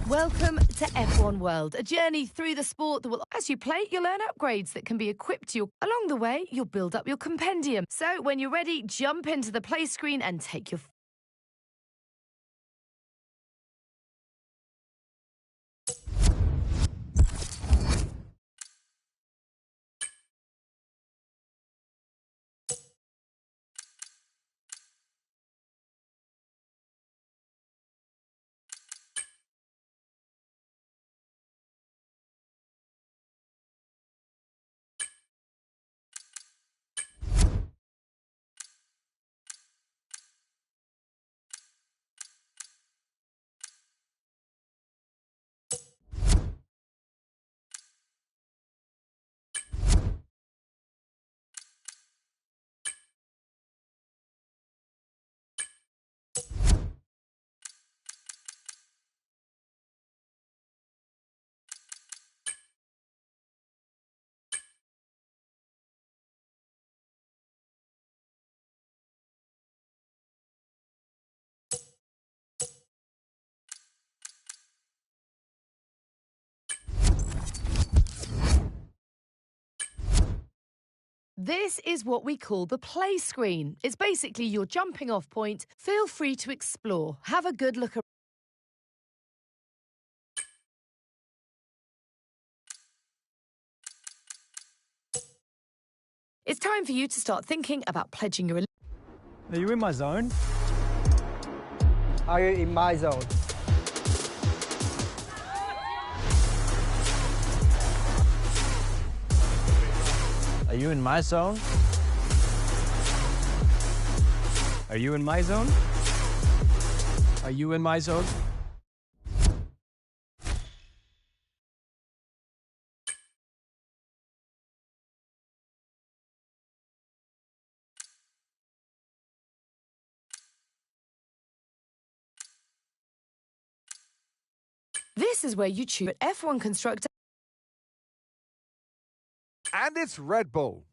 Welcome to F1 World, a journey through the sport that will, as you play, you'll earn upgrades that can be equipped to you. Along the way, you'll build up your compendium. So when you're ready, jump into the play screen and take your This is what we call the play screen. It's basically your jumping off point. Feel free to explore. Have a good look around. It's time for you to start thinking about pledging your... Are you in my zone? Are you in my zone? Are you in my zone? Are you in my zone? Are you in my zone? This is where you choose F1 Constructor. And it's Red Bull.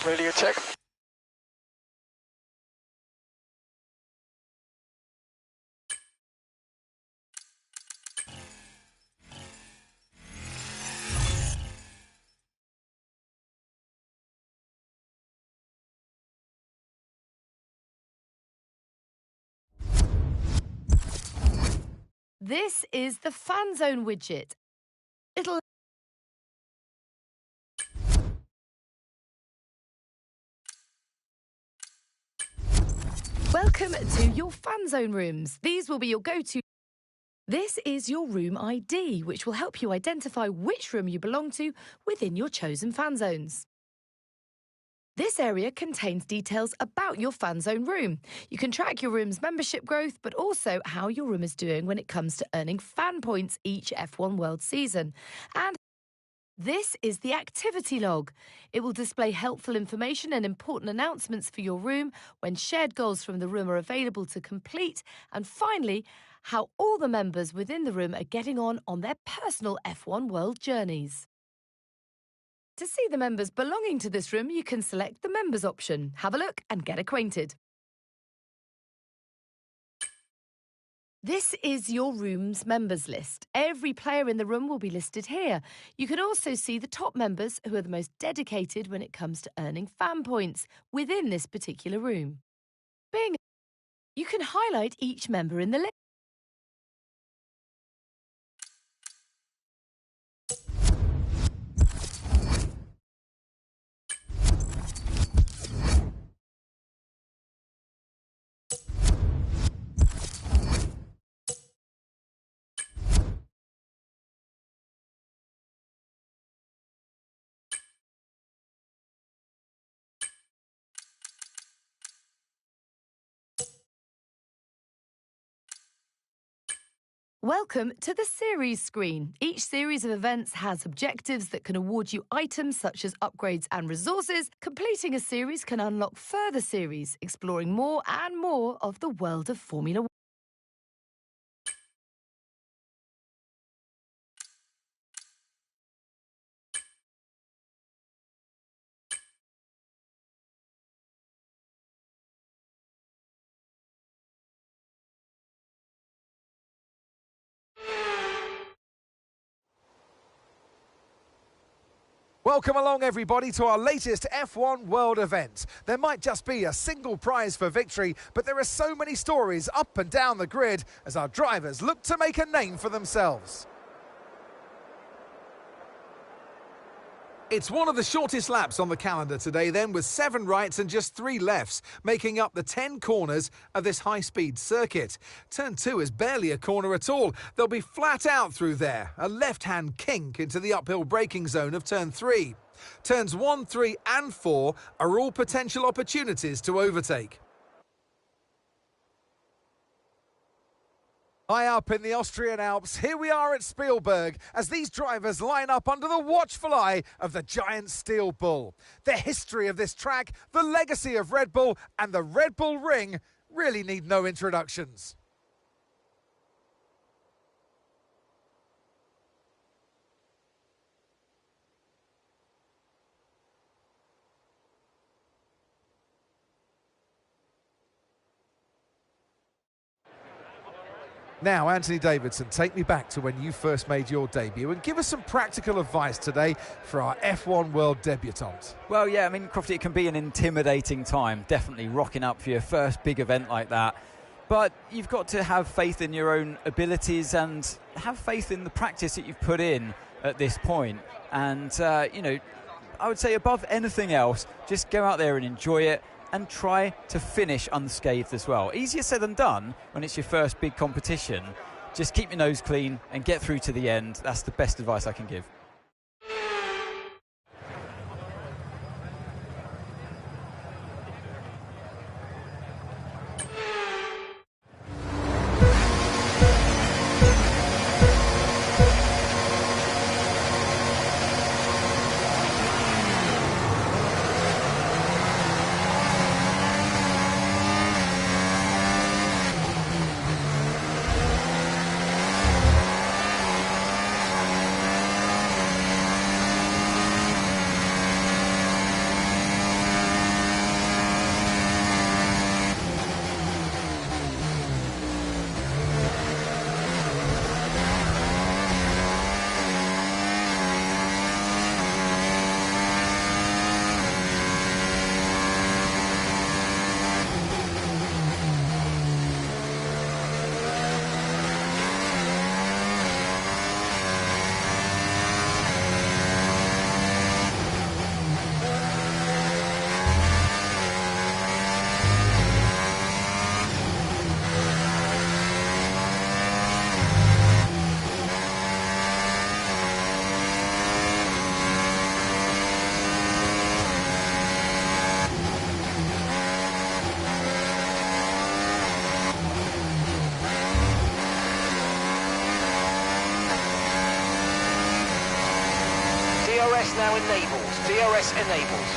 Radio check. This is the Fan Zone widget. It'll... Welcome to your Fan Zone rooms. These will be your go-to. This is your room ID, which will help you identify which room you belong to within your chosen fan zones. This area contains details about your fan zone room. You can track your room's membership growth, but also how your room is doing when it comes to earning fan points each F1 World season. And this is the activity log. It will display helpful information and important announcements for your room when shared goals from the room are available to complete. And finally, how all the members within the room are getting on their personal F1 World journeys. To see the members belonging to this room, you can select the Members option. Have a look and get acquainted. This is your room's members list. Every player in the room will be listed here. You can also see the top members who are the most dedicated when it comes to earning fan points within this particular room. You can highlight each member in the list. Welcome to the series screen. Each series of events has objectives that can award you items such as upgrades and resources. Completing a series can unlock further series, exploring more and more of the world of Formula One. Welcome along, everybody, to our latest F1 World event. There might just be a single prize for victory, but there are so many stories up and down the grid as our drivers look to make a name for themselves. It's one of the shortest laps on the calendar today then, with 7 rights and just 3 lefts, making up the 10 corners of this high-speed circuit. Turn 2 is barely a corner at all. They'll be flat out through there, a left-hand kink into the uphill braking zone of Turn 3. Turns 1, 3 and 4 are all potential opportunities to overtake. High up in the Austrian Alps, here we are at Spielberg as these drivers line up under the watchful eye of the giant steel bull. The history of this track, the legacy of Red Bull and the Red Bull Ring really need no introductions. Now, Anthony Davidson, take me back to when you first made your debut and give us some practical advice today for our F1 World debutant. Well, yeah, I mean, Crofty, it can be an intimidating time, definitely rocking up for your first big event like that. But you've got to have faith in your own abilities and have faith in the practice that you've put in at this point. And, you know, I would say above anything else, just go out there and enjoy it. And try to finish unscathed as well. Easier said than done when it's your first big competition. Just keep your nose clean and get through to the end. That's the best advice I can give. DRS now enabled. DRS enabled.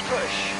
push.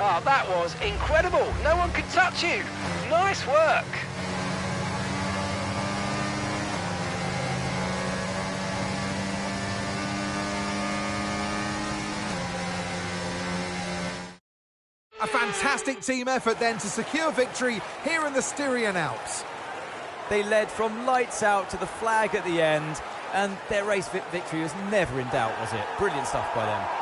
Oh, that was incredible. No one could touch you. Nice work. A fantastic team effort then to secure victory here in the Styrian Alps. They led from lights out to the flag at the end, and their race victory was never in doubt, was it? Brilliant stuff by them.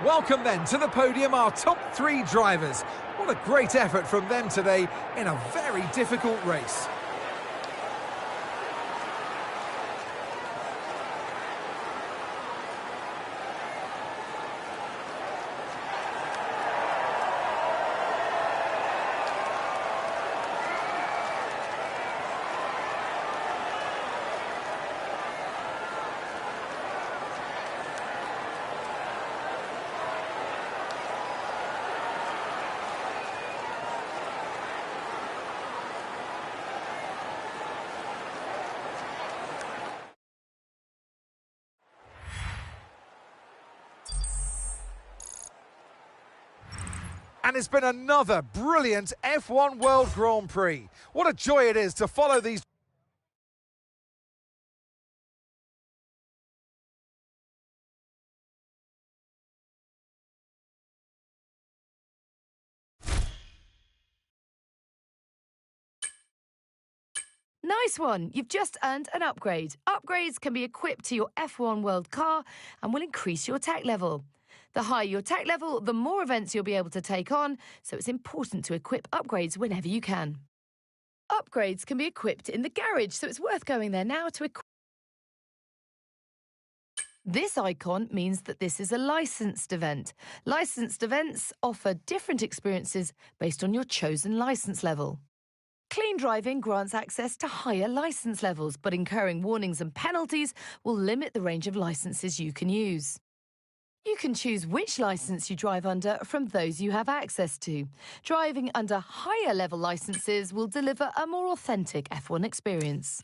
Welcome then to the podium, our top three drivers. What a great effort from them today in a very difficult race. And it's been another brilliant F1 World Grand Prix. What a joy it is to follow these. Nice one. You've just earned an upgrade. Upgrades can be equipped to your F1 World car and will increase your tech level. The higher your tech level, the more events you'll be able to take on, so it's important to equip upgrades whenever you can. Upgrades can be equipped in the garage, so it's worth going there now to equip. This icon means that this is a licensed event. Licensed events offer different experiences based on your chosen license level. Clean driving grants access to higher license levels, but incurring warnings and penalties will limit the range of licenses you can use. You can choose which license you drive under from those you have access to. Driving under higher level licenses will deliver a more authentic F1 experience.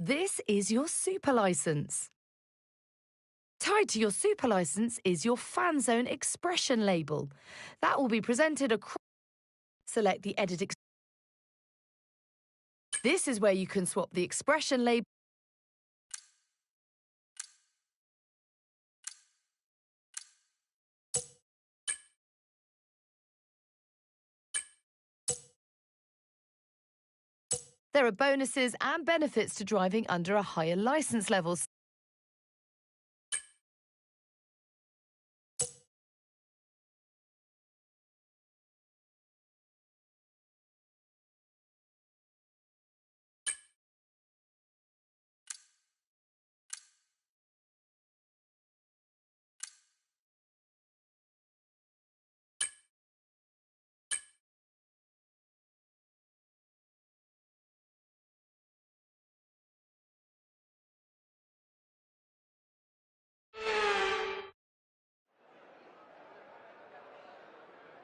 This is your super license. Tied to your super license is your Fan Zone expression label. That will be presented across. Select the edit. This is where you can swap the expression label. There are bonuses and benefits to driving under a higher licence level.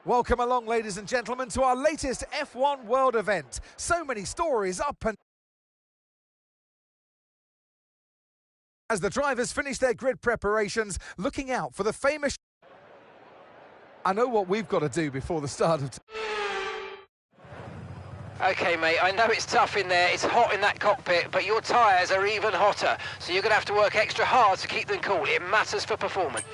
Welcome along, ladies and gentlemen, to our latest F1 World event. So many stories up and as the drivers finish their grid preparations, looking out for the famous... I know what we've got to do before the start of... Okay, mate, I know it's tough in there, it's hot in that cockpit, but your tyres are even hotter, so you're going to have to work extra hard to keep them cool. It matters for performance.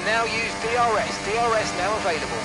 Now use DRS. DRS now available.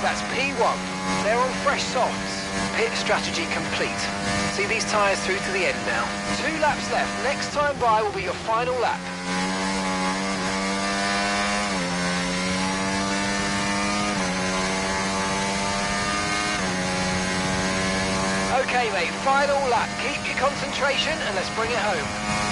That's P1. They're on fresh softs. Pit strategy complete. See these tyres through to the end now. 2 laps left. Next time by will be your final lap. Okay, mate, final lap. Keep your concentration and let's bring it home.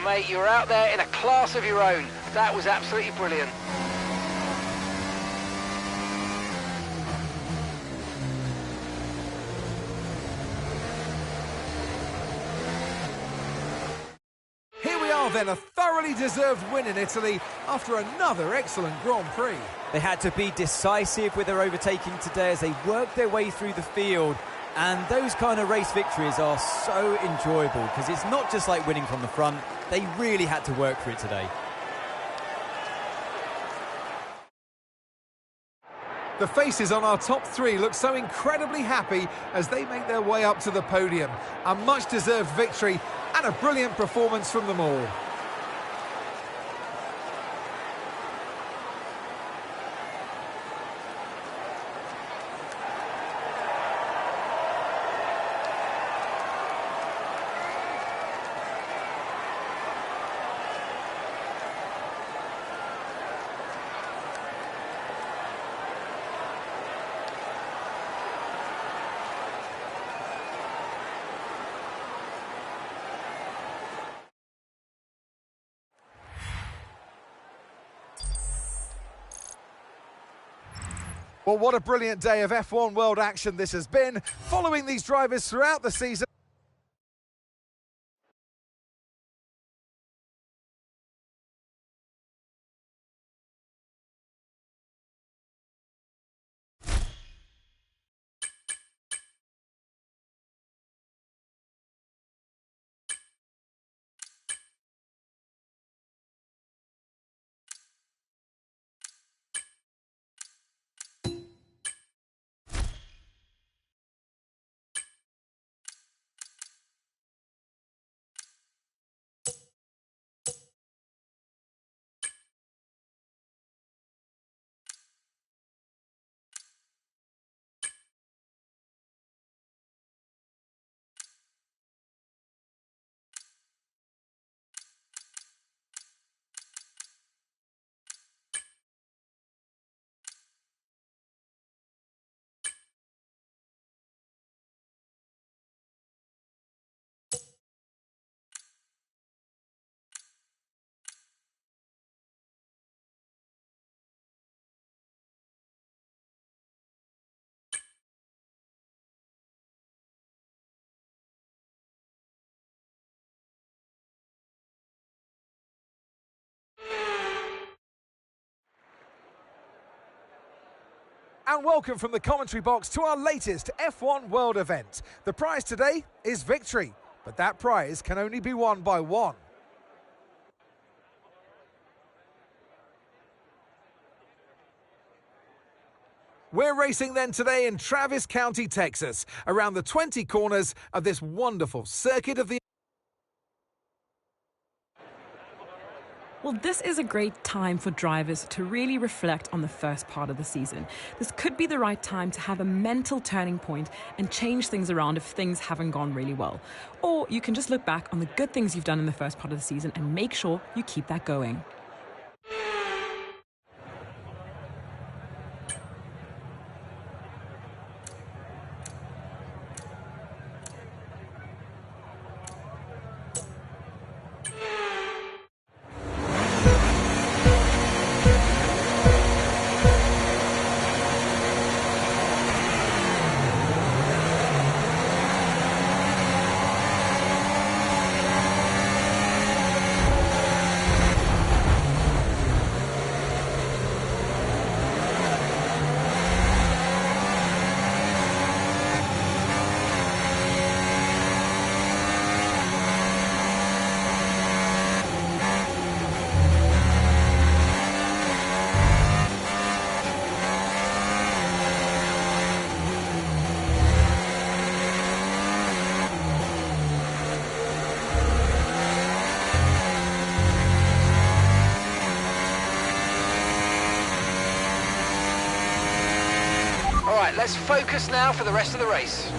mate. You were out there in a class of your own. That was absolutely brilliant. Here we are then, a thoroughly deserved win in Italy after another excellent Grand Prix. They had to be decisive with their overtaking today as they worked their way through the field. And those kind of race victories are so enjoyable because it's not just like winning from the front. They really had to work for it today. The faces on our top three look so incredibly happy as they make their way up to the podium. A much-deserved victory and a brilliant performance from them all. Well, what a brilliant day of F1 World action this has been, following these drivers throughout the season. And welcome from the commentary box to our latest F1 World event. The prize today is victory, but that prize can only be won by one. We're racing then today in Travis County, Texas, around the 20 corners of this wonderful circuit of the... Well, this is a great time for drivers to really reflect on the first part of the season. This could be the right time to have a mental turning point and change things around if things haven't gone really well. Or you can just look back on the good things you've done in the first part of the season and make sure you keep that going. Right, let's focus now for the rest of the race.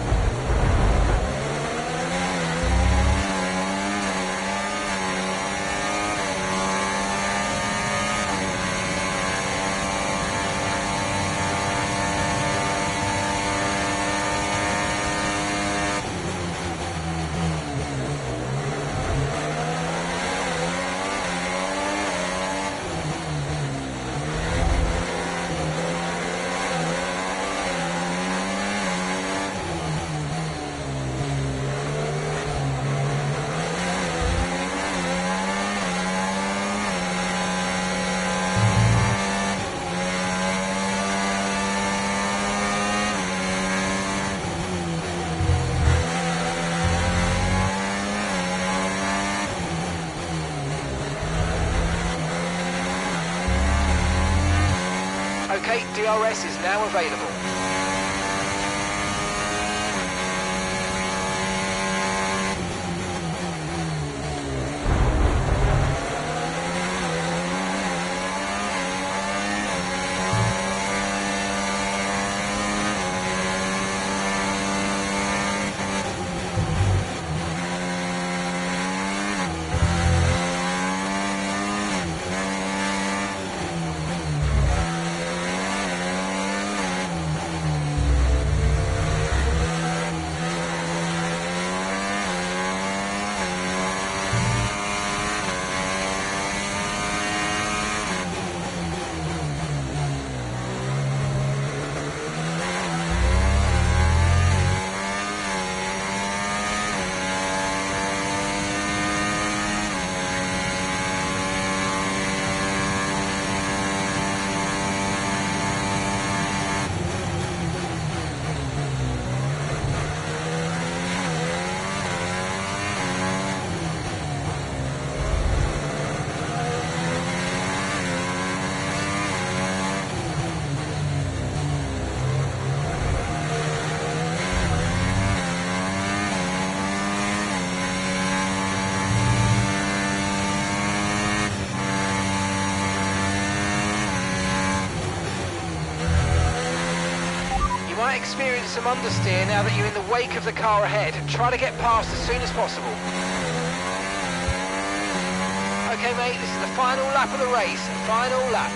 OK, DRS is now available. Experience some understeer now that you're in the wake of the car ahead. Try to get past as soon as possible. Okay, mate, this is the final lap of the race. Final lap.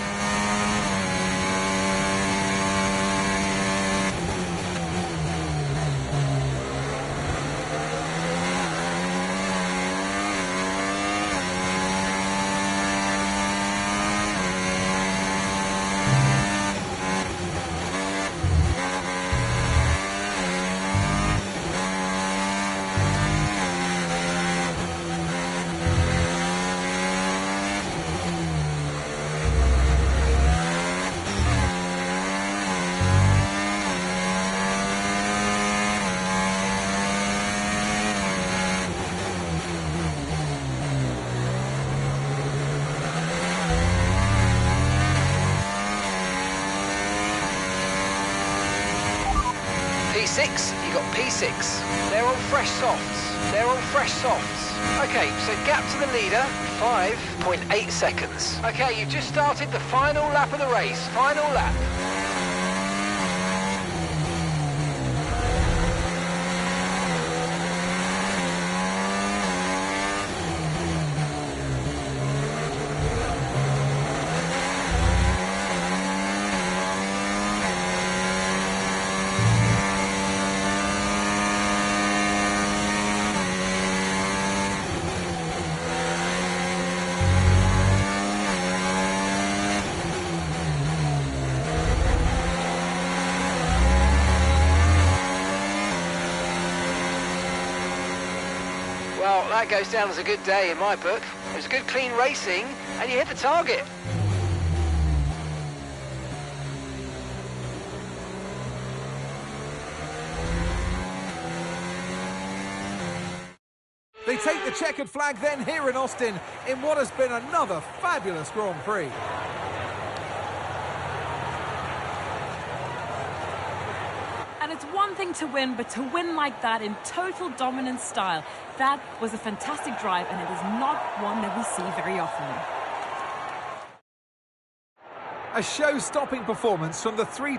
P6, you got P6. They're on fresh softs. They're on fresh softs. Okay, so gap to the leader, 5.8 seconds. Okay, you've just started the final lap of the race. Final lap. Well, that goes down as a good day in my book. It was good, clean racing, and you hit the target. They take the checkered flag then here in Austin in what has been another fabulous Grand Prix. And it's one thing to win, but to win like that in total dominant style, that was a fantastic drive, and it is not one that we see very often. A show-stopping performance from the three...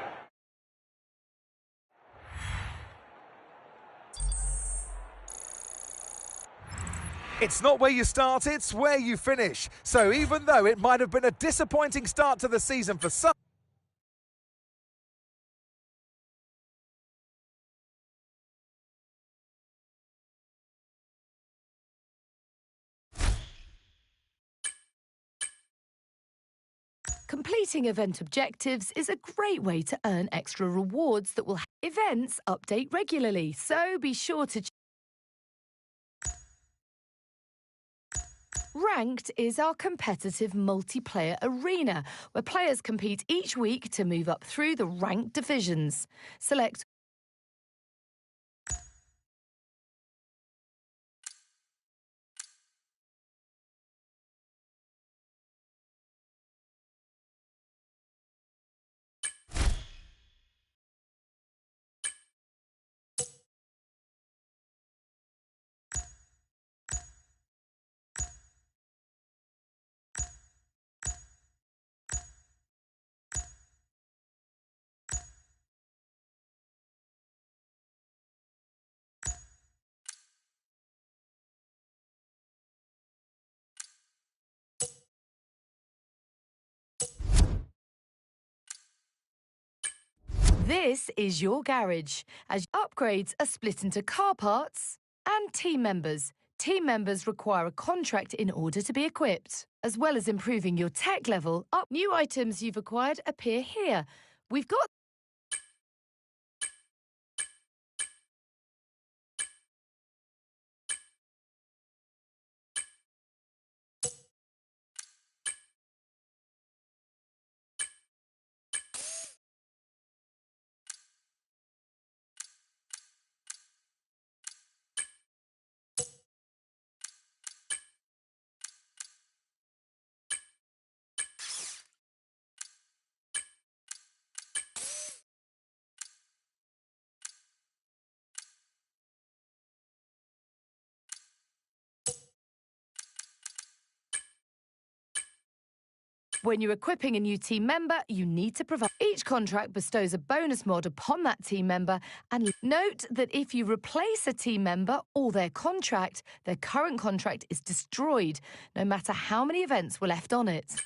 It's not where you start, it's where you finish. So even though it might have been a disappointing start to the season for some... Completing event objectives is a great way to earn extra rewards that will... Events update regularly, so be sure to... Ranked is our competitive multiplayer arena, where players compete each week to move up through the ranked divisions. Select This is your garage, as upgrades are split into car parts and team members. Team members require a contract in order to be equipped. As well as improving your tech level, new items you've acquired appear here. We've got When you're equipping a new team member, you need to provide. Each contract bestows a bonus mod upon that team member, and note that if you replace a team member or their current contract is destroyed, no matter how many events were left on it.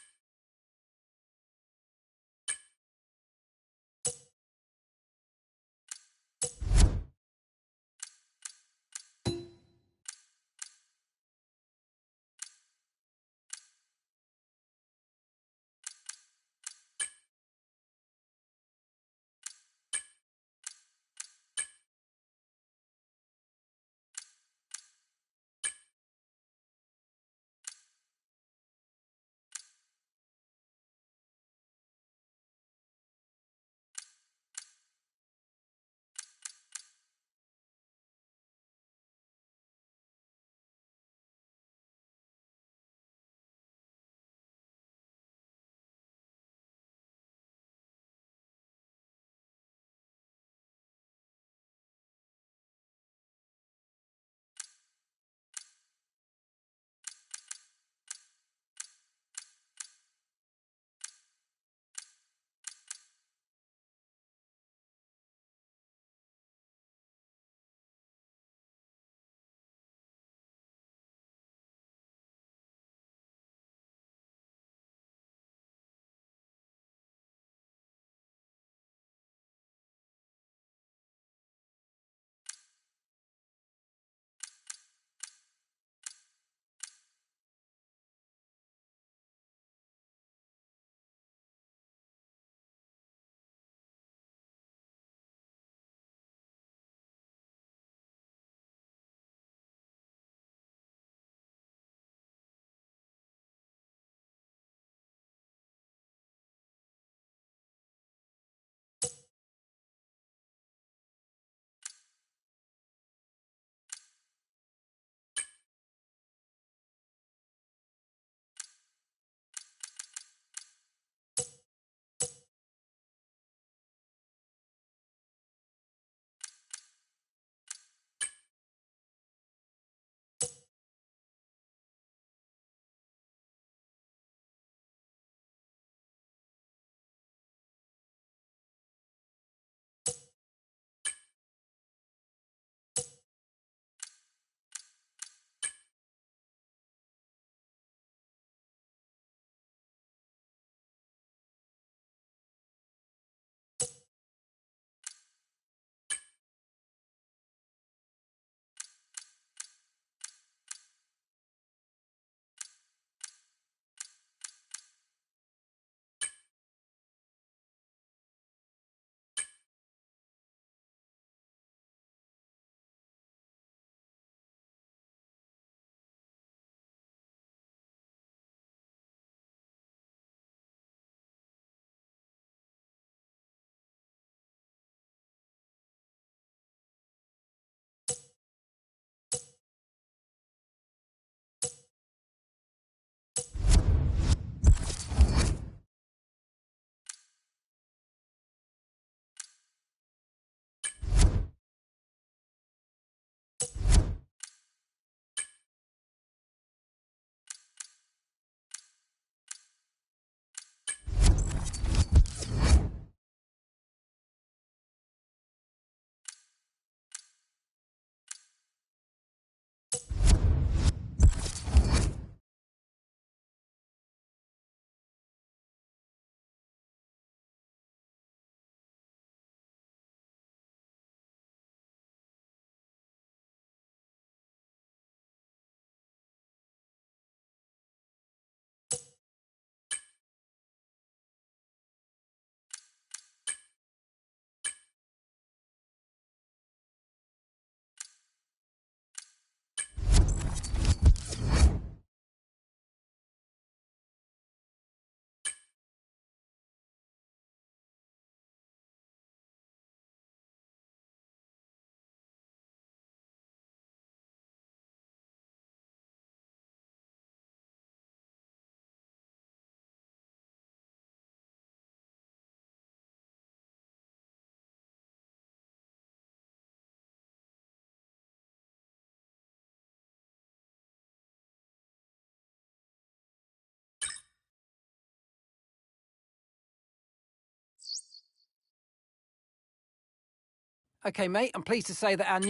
Okay, mate, I'm pleased to say that our new...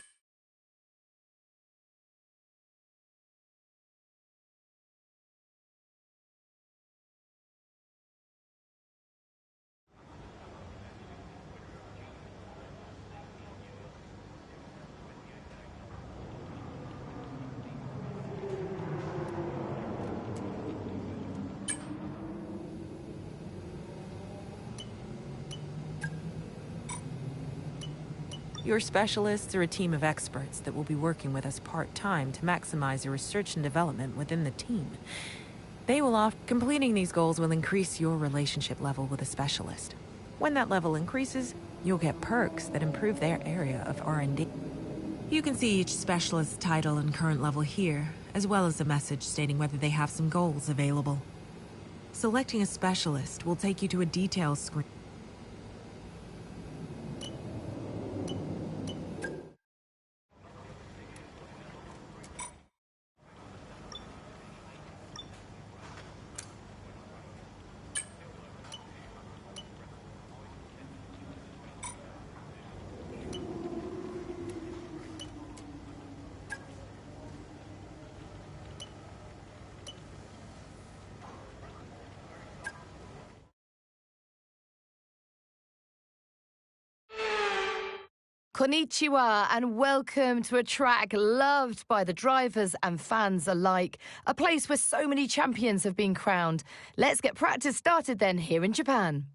Your specialists are a team of experts that will be working with us part-time to maximize your research and development within the team. Completing these goals will increase your relationship level with a specialist. When that level increases, you'll get perks that improve their area of R&D. You can see each specialist's title and current level here, as well as a message stating whether they have some goals available. Selecting a specialist will take you to a details screen. Konnichiwa and welcome to a track loved by the drivers and fans alike. A place where so many champions have been crowned. Let's get practice started then here in Japan.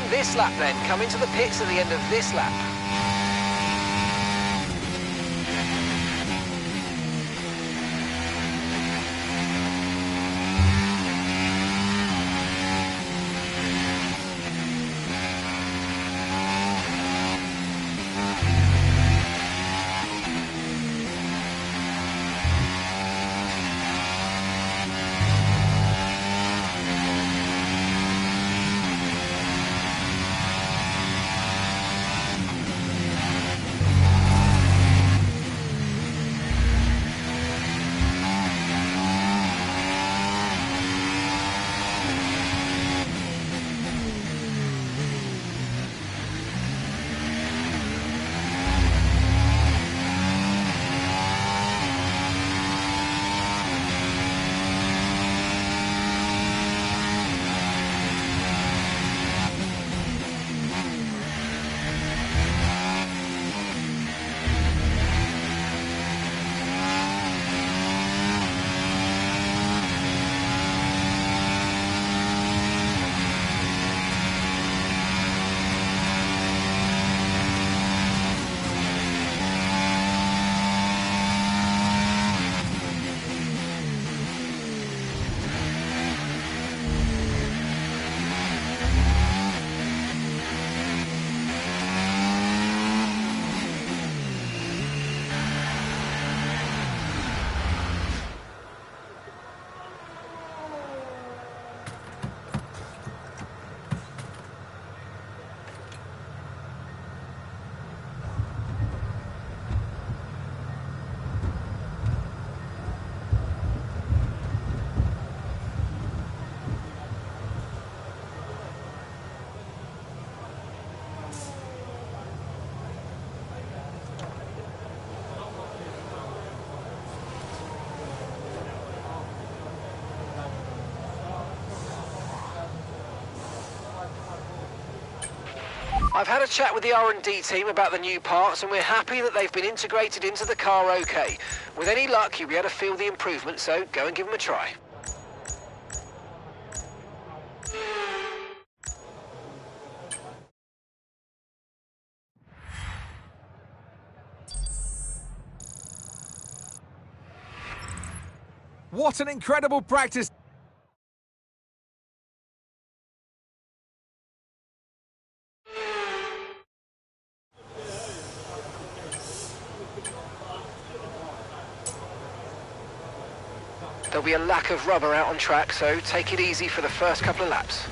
this lap then. Come into the pits at the end of this lap. I've had a chat with the R&D team about the new parts and we're happy that they've been integrated into the car okay. With any luck, you'll be able to feel the improvement, so go and give them a try. What an incredible practice! There'll be a lack of rubber out on track, so take it easy for the first couple of laps.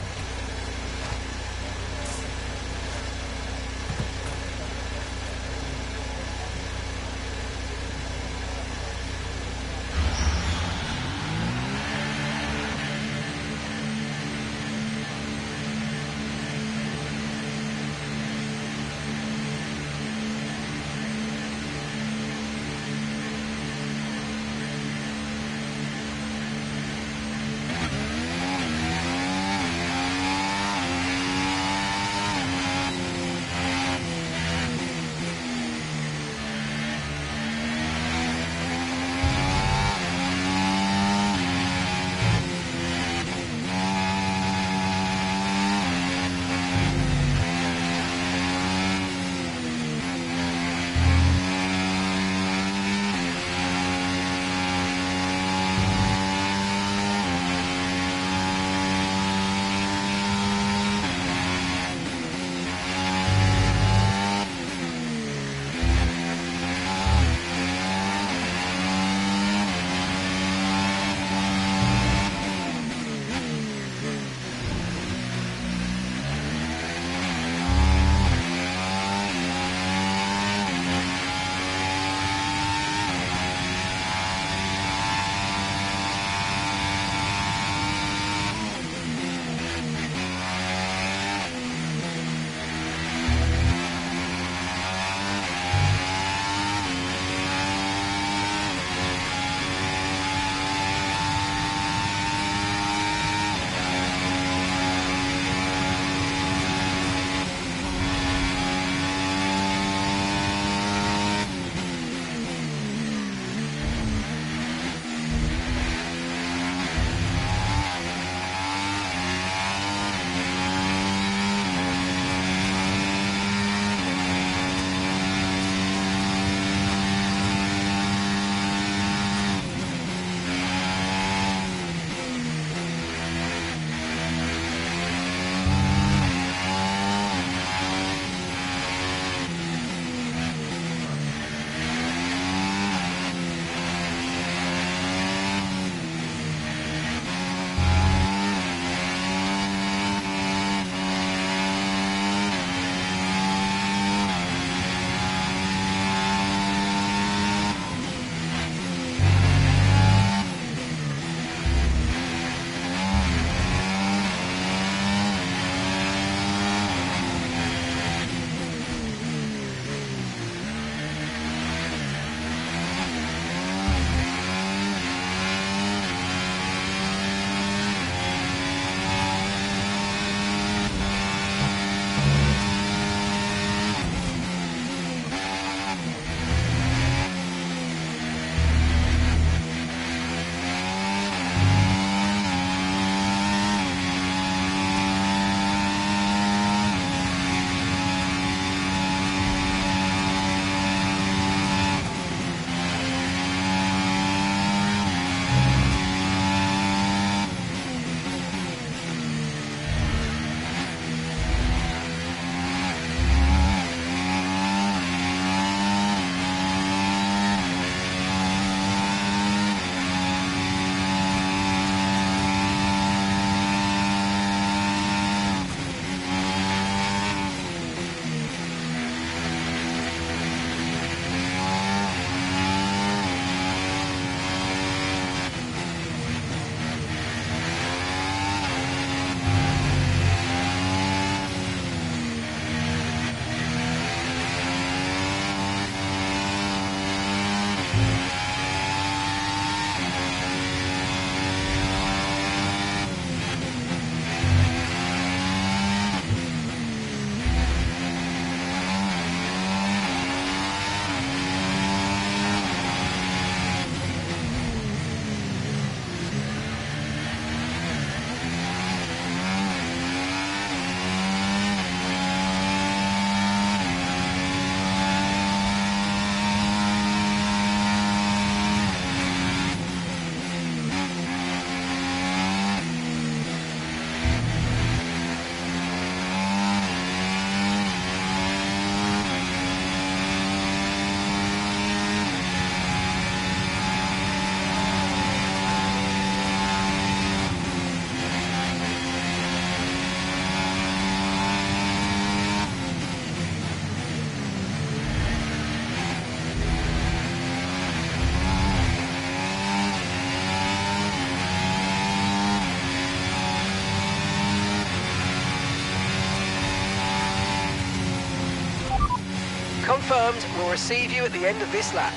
Confirmed, we'll receive you at the end of this lap.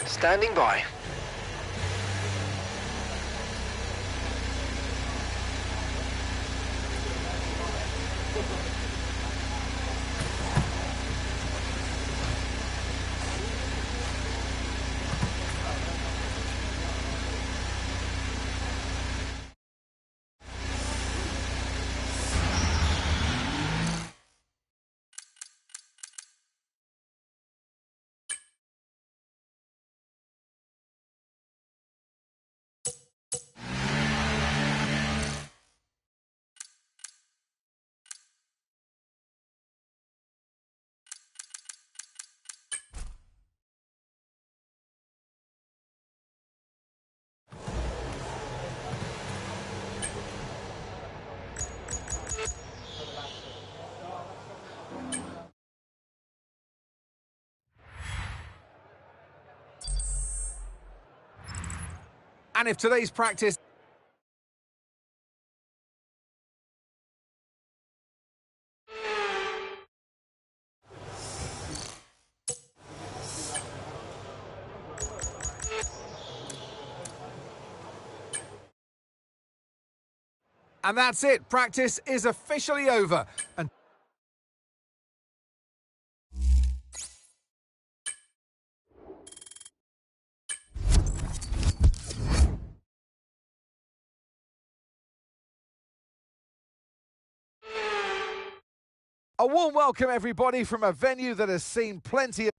Standing by. And if today's practice... And that's it. Practice is officially over. And a warm welcome, everybody, from a venue that has seen plenty of...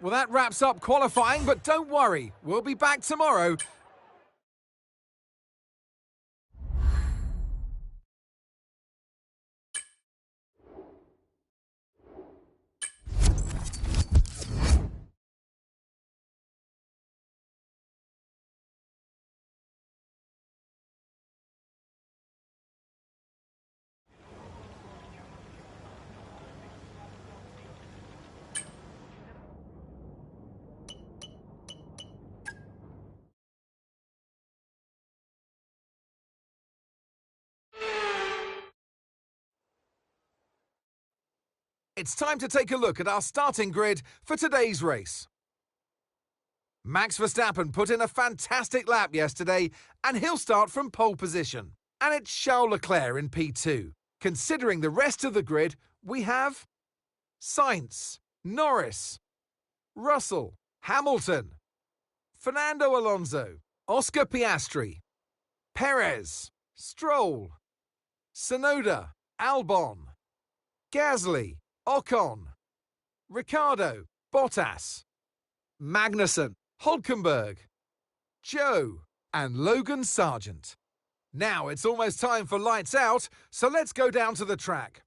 Well, that wraps up qualifying, but don't worry, we'll be back tomorrow. It's time to take a look at our starting grid for today's race. Max Verstappen put in a fantastic lap yesterday, and he'll start from pole position. And it's Charles Leclerc in P2. Considering the rest of the grid, we have Sainz, Norris, Russell, Hamilton, Fernando Alonso, Oscar Piastri, Perez, Stroll, Tsunoda, Albon, Gasly, Ocon, Ricciardo, Bottas, Magnussen, Hülkenberg, Joe, and Logan Sargent. Now it's almost time for lights out, so let's go down to the track.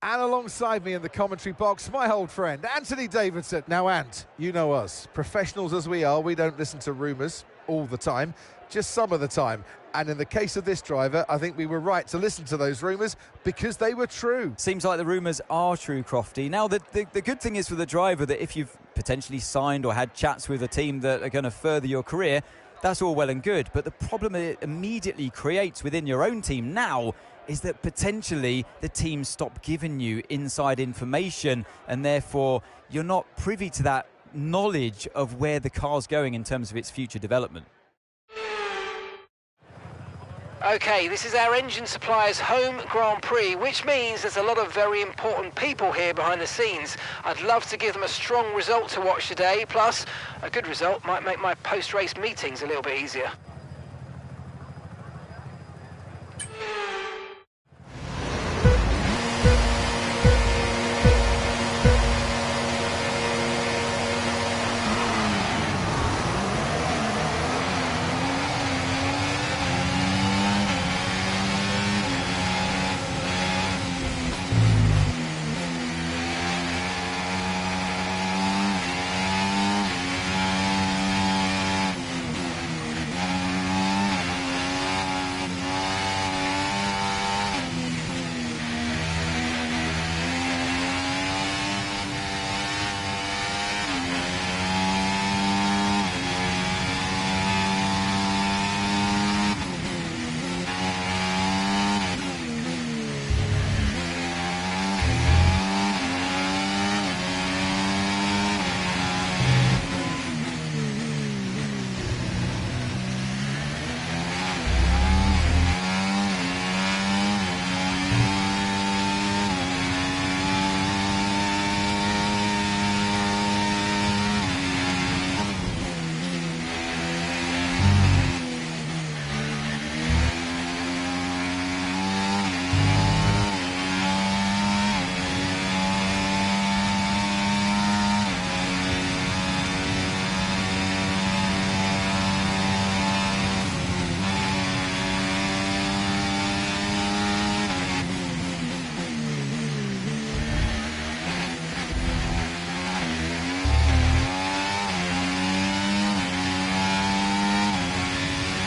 And alongside me in the commentary box, my old friend, Anthony Davidson. Now, Ant, you know us. Professionals as we are, we don't listen to rumours all the time, just some of the time. And in the case of this driver, I think we were right to listen to those rumours because they were true. Seems like the rumours are true, Crofty. Now, the good thing is for the driver that if you've potentially signed or had chats with a team that are going to further your career, that's all well and good. But the problem it immediately creates within your own team now is that potentially the team stop giving you inside information, and therefore you're not privy to that knowledge of where the car's going in terms of its future development. Okay, this is our engine supplier's home Grand Prix, which means there's a lot of very important people here behind the scenes. I'd love to give them a strong result to watch today, plus a good result might make my post-race meetings a little bit easier.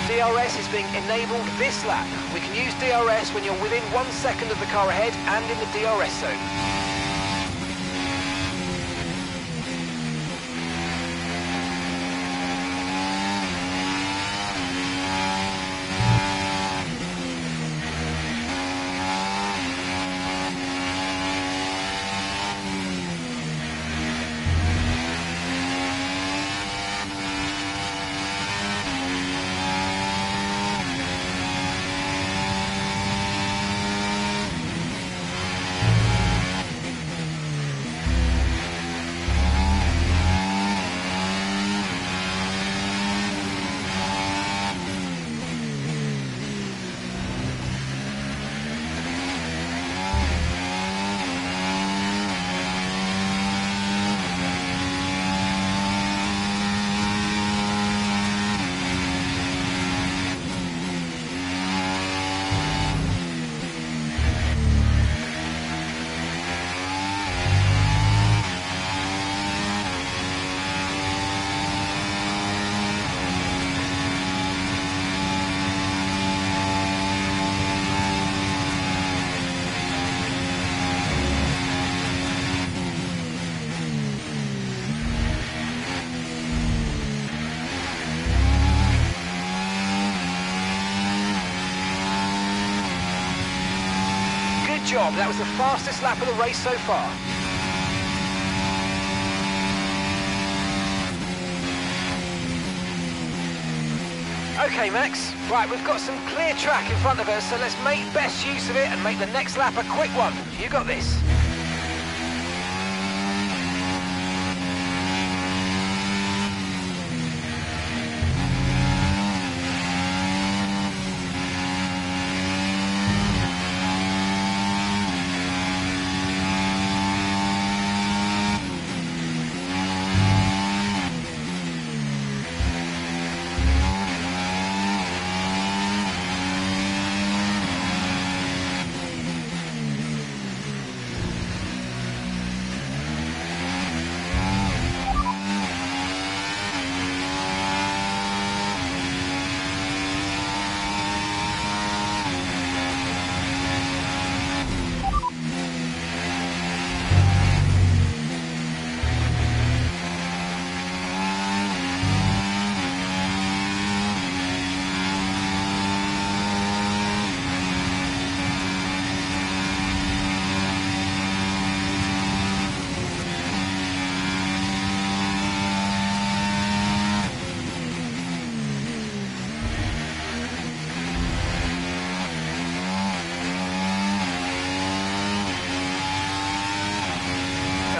DRS is being enabled this lap. We can use DRS when you're within 1 second of the car ahead and in the DRS zone. job. That was the fastest lap of the race so far. Okay, Max. Right, we've got some clear track in front of us, so let's make best use of it and make the next lap a quick one. You got this.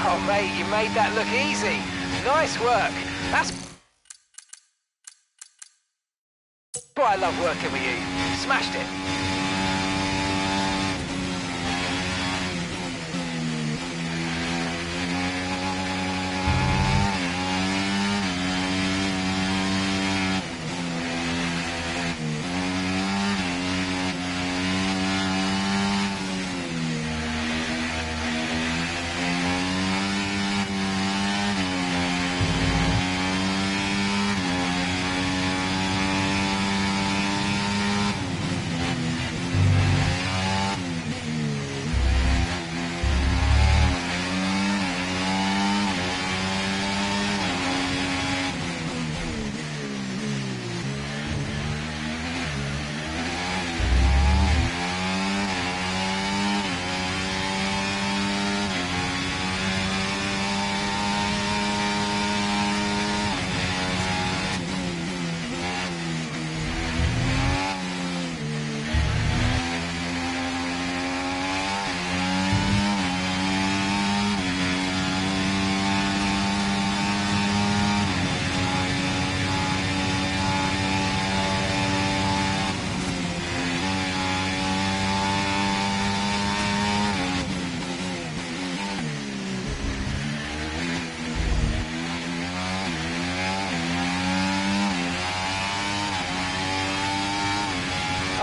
Oh, mate, you made that look easy. Nice work. That's why I love working with you. Smashed it.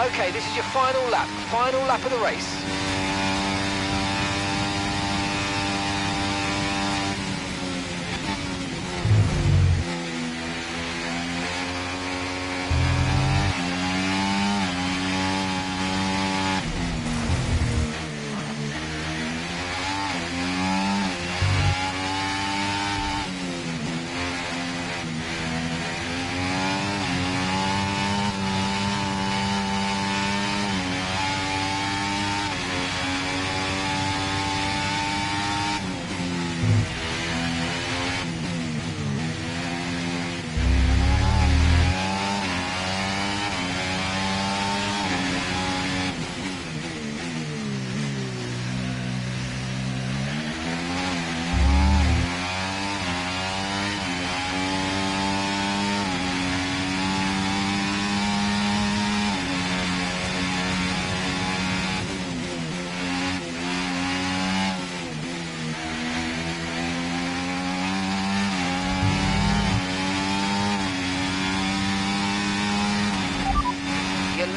Okay, this is your final lap of the race.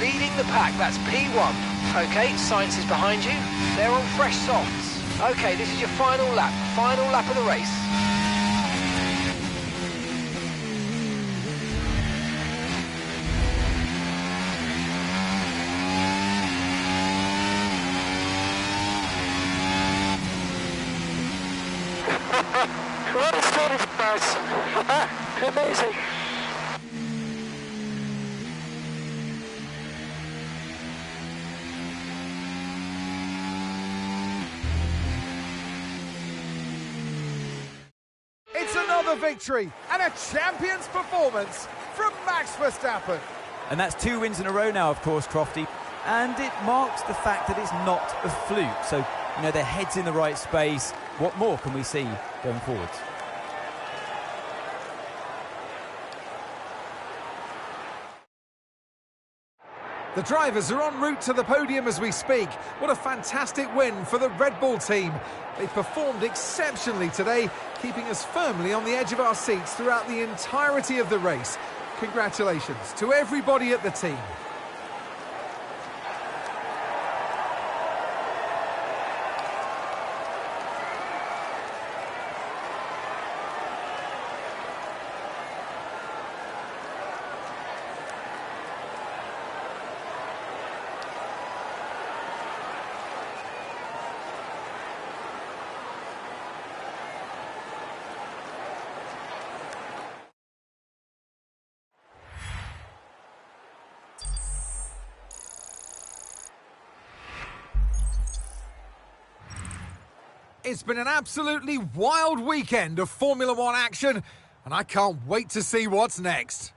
Leading the pack, that's P1. Okay, Science is behind you. They're on fresh softs. Okay, this is your final lap of the race. What a started, guys. Amazing. the victory and a champion's performance from Max Verstappen. And that's 2 wins in a row now, of course, Crofty. And it marks the fact that it's not a fluke. So, you know, their head's in the right space. What more can we see going forwards? The drivers are en route to the podium as we speak. What a fantastic win for the Red Bull team. They performed exceptionally today, keeping us firmly on the edge of our seats throughout the entirety of the race. Congratulations to everybody at the team. It's been an absolutely wild weekend of Formula One action, and I can't wait to see what's next.